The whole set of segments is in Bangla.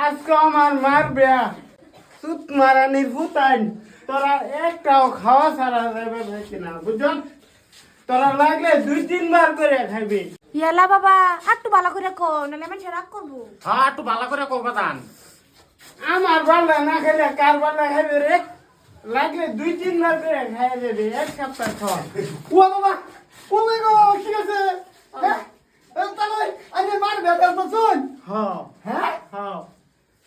আজকে আমার মারবে সুত মারানির ফুতাইন তোরা একটাও খাওয়া ছাড়া যাবে নাকি না বুঝন তোরা লাগলে 2-3 বার করে খাইবি ইয়ালা বাবা একটু ভালো করে কো নালে মানুষ রাগ করবো। হ্যাঁ একটু ভালো করে কবা দান। আমার বাল্লা না খেলে কার বাল্লা খাইবে রে লাগলে 2-3 বার করে খাই দেবে এক সপ্তাহ খাওয়া ও বাবা ও মে গো কি আছে হ্যাঁ তাহলে আমি মারবে তো শুন হ্যাঁ হ্যাঁ হ্যাঁ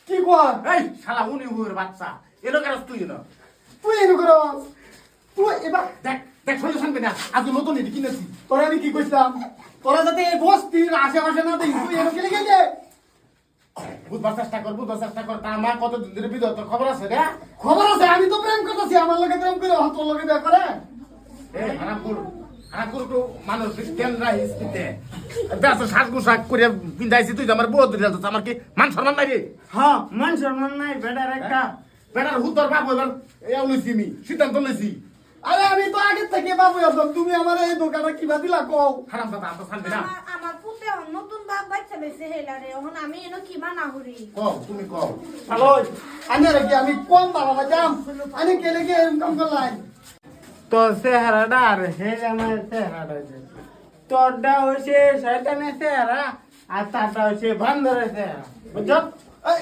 কি কর এই শালা উনি উর বাচ্চা এলো কেন তুই না তুই এনে করো তুই এবার দেখ দেখ শুনে শুনবি না আজ নতুন এটি কিনেছি। তোরা আমি কি কইছিলাম তোরা যাতে এই বস্তির আশেপাশে না দেখিস তুই এনে গেলে গেলে বুঝবার চেষ্টা কর তা আমার কতদিন ধরে বিধ তোর খবর আছে রে? খবর আছে আমি তো প্রেম করতেছি আমার লগে প্রেম করে তোর লগে বিয়ে করে এই হারামপুর তো মানুষ কেন রাখিস দিতে বেশ শ্বাস গুসাক করে পিন্দাইছি তুই আমার বউ দিলে আমার কি মান সম্মান নাই রে? হ্যাঁ মান সম্মান নাই বেটার একটা বেটার হুতর বাপ হইবার এও লইছি আমি সিদ্ধান্ত লইছি। আরে আমি তো আগে থেকে বাবু আসলাম তুমি আমার এই দোকানে কিবা দিলা কও হারাম দাদা তো শান্তি না আমার পুতে নতুন বাপ বাচ্চা বেশি হেলা রে এখন আমি এনো কি মানা হরি কও তুমি কও। হ্যালো আনে রেখে আমি কম বাবা যাম আনে কেলে কে ইনকাম করলাই তো চেহারাটা আর হে আমার চেহারাটা তোরটা হচ্ছে শয়তানের চেহারা আর তারটা হচ্ছে বান্দরের চেহারা বুঝছো এই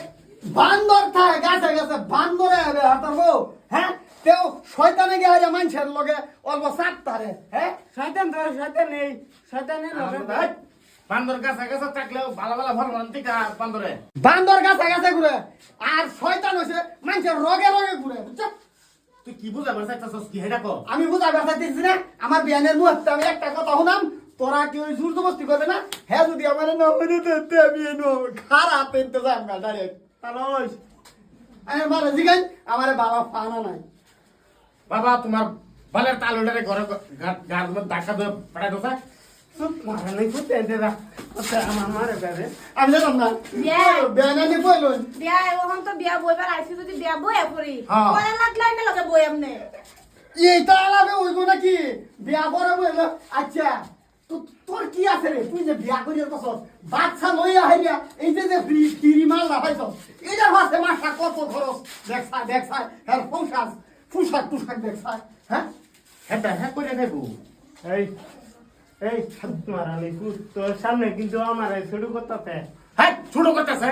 বান্দর থাকে গাছে গাছে বান্দরে হবে হাতাবো হ্যাঁ তেও শয়তানে গে আরে মানুষের লগে অল্প সাতটারে হ্যাঁ শয়তান তো শয়তান এই শয়তানের লগে এই, বান্দর কাছে কাছে থাকলেও ভালো ভালো ভর টিকা বান্দরে বান্দর গাছে গাছে ঘুরে আর শয়তান হইছে মানুষের রগে রগে ঘুরে বুঝছো তুই কি বুঝাবার চাইছস কি হেডা কো? আমি বুঝা ব্যথা দিচ্ছি না আমার বিয়ানের মুহূর্তে আমি একটা কথা শুনাম তোরা কি ওই জোর জবস্তি করবে না হ্যাঁ যদি আমার নমনে দিতে আমি এনো খারাপ ইন্তজাম না ডাইরেক্ট তাহলে ওই আমি মারা জিগাই আমার বাবা ফানা নাই বাবা তোমার বালের তালুটারে ঘরে গার মধ্যে ধাক্কা দিয়ে পাঠাই দোসা চুপ মারা নাই ফুটে দেরা আমার মারে বেরে আমি জানাম না বিয়াই। বিয়ানে কইলন বিয়া এখন তো বিয়া বইবার আইছি যদি বিয়া বইয়া পড়ি হ্যাঁ। পরে লাগলাই না লগে বই আমনে এইটা আলাদা হইব নাকি বিয়া করে বইল আচ্ছা তোর কি আছে রে তুই যে বিয়া করির কসস বাচ্চা লইয়া হাইয়া এই যে ফ্রি মাল না পাইছ এইটার হাতে মাসা কত খরচ দেখছা এর পোশাক দেখছা হ্যাঁ হেটা হ্যাঁ করে দেবো। এই এই চুপ মারা নাই ফুট তোর সামনে কিন্তু আমার শুরু করতে হ্যাঁ ছোটো করতেছে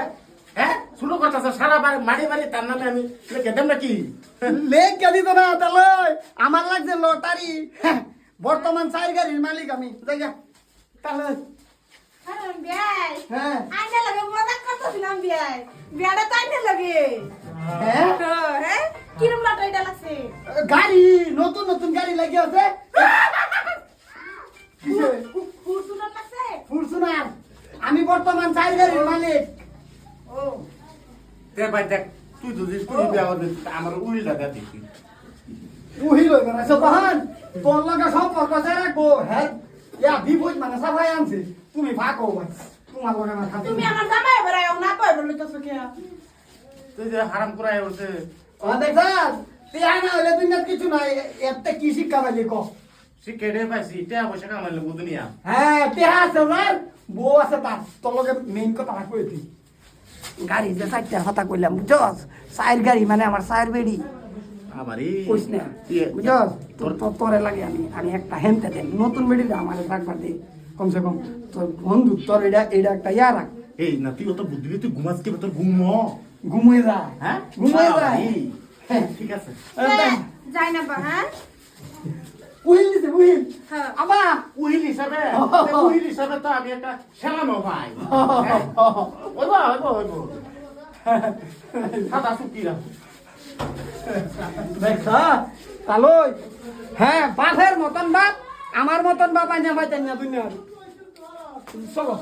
হ্যাঁ ছোটো করতেছে সারা বাড়ি বাড়ি তার নামে আমি লিখে দেব নাকি? লেখ কে দিত না তাহলে আমার লাগছে লটারি বর্তমান 4 গাড়ির মালিক আমি জায়গা তাহলে আরে বিয়াই হ্যাঁ আইনা লগে মজা করতেছিলাম বিয়াই বিয়াটা তো আইনা লগে হ্যাঁ হ্যাঁ কিরম লটারিটা লাগছে গাড়ি নতুন গাড়ি লাগি আছে কিসে ফুরসুনার লাগছে ফরচুনার আমি বর্তমান 4 গাড়ির মালিক ও দেখ ভাই দেখ তুই যদি তুই বিয়া করবি আমার উইলটা দেখি উহি লই না সবান তোর লাগা সম্পর্ক যায় রাখবো হ্যাঁ ইয়া বিপদ মানে সবাই আনছে তুমি ভাগো তোমার লগে না খাতে তুমি আমার জামাই বেড়ায় না পাই বলে তো সুখে তুই যে হারাম করাই উঠছে ও দেখছাস তুই আনা হইলে দুনিয়ার কিছু নাই একটা কি শিক্ষা পাইলি ক শিখে রে পাইছি টাকা পয়সা কামাইলে বুঝুনিয়া হ্যাঁ তেহা আছে ওনার বউ আছে তার তোর লগে মেইন কথা কই তুই গাড়ি যে 4টা কথা কইলাম বুঝছস 4 গাড়ি মানে আমার 4 বেড়ি আমারই কইস না বুঝছস তোরে লাগে আমি একটা হেনতে দেন নতুন বেড়ি আমার রাখবার দে কমসে কম তোর বন্ধু তোর এটা একটা ইয়া রাখ এই না তুই অত বুদ্ধি দিয়ে তুই ঘুমাস কি তোর ঘুম ঘুমিয়ে যা হ্যাঁ ঘুমিয়ে যা ঠিক আছে যাই না বা হ্যাঁ উহিল দিছে উহিল হ্যাঁ আবা উহিল হিসাবে তো আমি একটা সেলামও ভাই হইব সাদা সুকি রাখ দেখছা তালই হ্যাঁ বাপের মতন বাপ আমার মতন বাপ আইনা পাইতেন না দুনিয়ার চলো